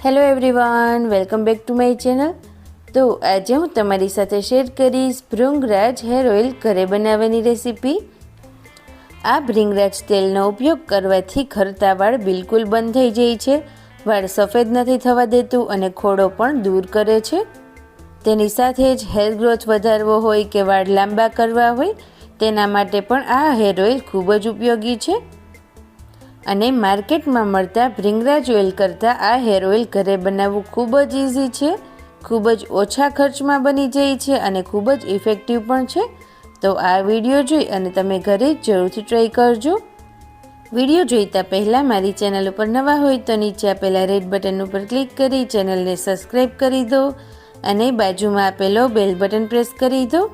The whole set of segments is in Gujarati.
Hello everyone, welcome back to my channel. તો આજે હું તમારી સાથે શેર કરીશ ભૃંગરાજ હેર ઓઇલ ઘરે બનાવવાની રેસીપી। આ ભૃંગરાજ તેલનો ઉપયોગ કરવાથી ખરતા વાળ બિલકુલ બંધ થઈ જાય છે, વાળ સફેદ નથી થવા દેતું અને ખોડો પણ દૂર કરે છે। તેની સાથે જ હેર ગ્રોથ વધારવો હોય કે વાળ લાંબા કરવા હોય તેના માટે પણ આ હેર ઓઇલ ખૂબ જ ઉપયોગી છે। અને માર્કેટમાં મળતા ભૃંગરાજ ઓઇલ કરતાં આ હેર ઓઇલ ઘરે બનાવવું ખૂબ જ ઇઝી છે, ખૂબ જ ઓછા ખર્ચમાં બની જાય છે અને ખૂબ જ ઇફેક્ટિવ પણ છે। તો આ વિડીયો જોઈ અને તમે ઘરે જરૂરથી ટ્રાય કરજો। વિડીયો જોઈતા પહેલાં મારી ચેનલ ઉપર નવા હોય તો નીચે આપેલા રેડ બટન ઉપર ક્લિક કરી ચેનલને સબસ્ક્રાઈબ કરી દો અને બાજુમાં આપેલો બેલ બટન પ્રેસ કરી દો।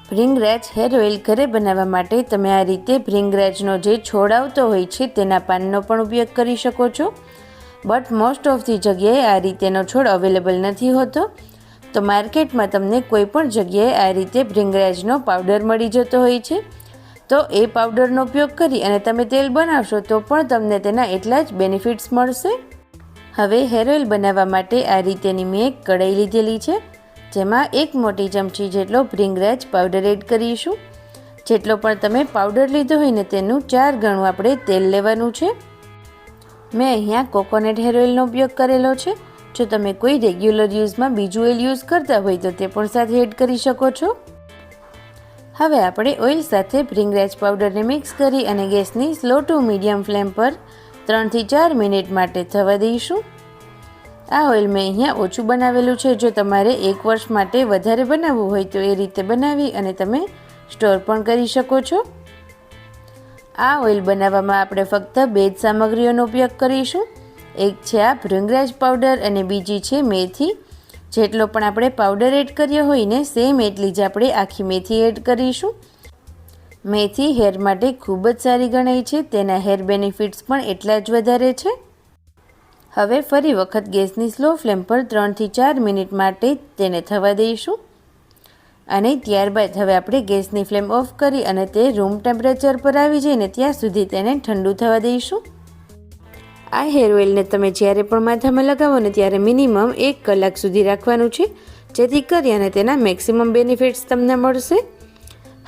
ભૃંગરાજ હેર ઓઇલ ઘરે બનાવવા માટે તમે આ રીતે ભૃંગરાજનો જે છોડ આવતો હોય છે તેના પાનનો પણ ઉપયોગ કરી શકો છો, બટ મોસ્ટ ઓફ ધી જગ્યાએ આ રીતેનો છોડ અવેલેબલ નથી હોતો। તો માર્કેટમાં તમને કોઈ પણ જગ્યાએ આ રીતે ભૃંગરાજનો પાવડર મળી જતો હોય છે, તો એ પાવડરનો ઉપયોગ કરી અને તમે તેલ બનાવશો તો પણ તમને તેના એટલા જ બેનિફિટ્સ મળશે। હવે હેર ઓઇલ બનાવવા માટે આ રીતેની મેં એક કઢાઈ લીધેલી છે, જેમાં એક મોટી ચમચી જેટલો ભૃંગરાજ પાવડર એડ કરીશું। જેટલો પણ તમે પાવડર લીધો હોય ને તેનું 4 ગણું આપણે તેલ લેવાનું છે। મેં અહીંયા કોકોનટ હેર ઓઇલનો ઉપયોગ કરેલો છે, જો તમે કોઈ રેગ્યુલર યુઝમાં બીજું ઓઇલ યુઝ કરતા હોય તો તે પણ સાથે એડ કરી શકો છો। હવે આપણે ઓઇલ સાથે ભૃંગરાજ પાવડરને મિક્સ કરી અને ગેસની સ્લો ટુ મીડિયમ ફ્લેમ પર 3 થી 4 મિનિટ માટે થવા દઈશું। આ ઓઇલ મેં અહીંયા ઓછું બનાવેલું છે, જો તમારે 1 વર્ષ માટે વધારે બનાવવું હોય તો એ રીતે બનાવી અને તમે સ્ટોર પણ કરી શકો છો। આ ઓઇલ બનાવવામાં આપણે ફક્ત 2 જ સામગ્રીઓનો ઉપયોગ કરીશું, એક છે આ ભૃંગરાજ પાવડર અને બીજી છે મેથી। જેટલો પણ આપણે પાવડર એડ કર્યો હોય ને સેમ એટલી જ આપણે આખી મેથી એડ કરીશું। મેથી હેર માટે ખૂબ જ સારી ગણાય છે, તેના હેર બેનિફિટ્સ પણ એટલા જ વધારે છે। હવે ફરી વખત ગેસની સ્લો ફ્લેમ પર 3 થી 4 મિનિટ માટે તેને થવા દઈશું અને ત્યારબાદ હવે આપણે ગેસની ફ્લેમ ઓફ કરી અને તે રૂમ ટેમ્પરેચર પર આવી જાય ને ત્યાં સુધી તેને ઠંડુ થવા દઈશું। આ હેર ઓઇલને તમે જ્યારે પણ માથામાં લગાવો ને ત્યારે મિનિમમ 1 કલાક સુધી રાખવાનું છે, જેથી કરી અને તેના મેક્સિમમ બેનિફિટ્સ તમને મળશે।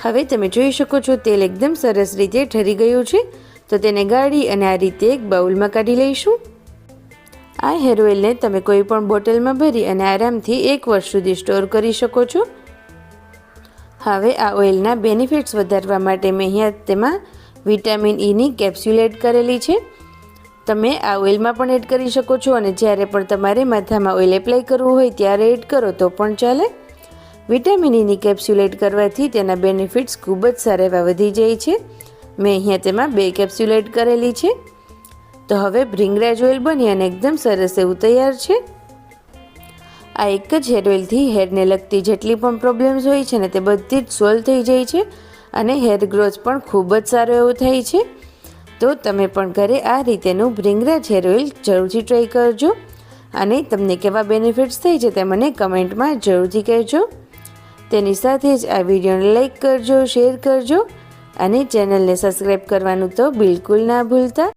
હવે તમે જોઈ શકો છો તેલ એકદમ સરસ રીતે ઠરી ગયું છે, તો તેને ગાળી અને આ રીતે એક બાઉલમાં કાઢી લઈશું। આ હેર ઓઇલને તમે કોઈ પણ બોટલમાં ભરી અને આરામથી 1 વર્ષ સુધી સ્ટોર કરી શકો છો। હવે આ ઓઇલના બેનિફિટ્સ વધારવા માટે મેં અહીંયા તેમાં વિટામિન ઈની કેપ્સ્યુલ એડ કરેલી છે, તમે આ ઓઇલમાં પણ એડ કરી શકો છો અને જ્યારે પણ તમારે માથામાં ઓઇલ એપ્લાય કરવું હોય ત્યારે એડ કરો તો પણ ચાલે। વિટામિન ઈની કેપ્સ્યુલ એડ કરવાથી તેના બેનિફિટ્સ ખૂબ જ સારા એવા વધી જાય છે। મેં અહીંયા તેમાં 2 કેપ્સ્યુલ એડ કરેલી છે। તો હવે ભૃંગરાજ ઓઇલ બની અને એકદમ સરસ એવું તૈયાર છે। આ એક જ હેર ઓઇલથી હેરને લગતી જેટલી પણ પ્રોબ્લેમ્સ હોય છે ને તે બધી જ સોલ્વ થઈ જાય છે અને હેર ગ્રોથ પણ ખૂબ જ સારો એવો થાય છે। તો તમે પણ ઘરે આ રીતેનું ભૃંગરાજ હેર ઓઇલ જરૂરથી ટ્રાય કરજો અને તમને કેવા બેનિફિટ્સ થઈ છે તે મને કમેન્ટમાં જરૂરથી કહેજો। તેની સાથે જ આ વિડીયોને લાઈક કરજો, શેર કરજો અને ચેનલને સબસ્ક્રાઈબ કરવાનું તો બિલકુલ ના ભૂલતા।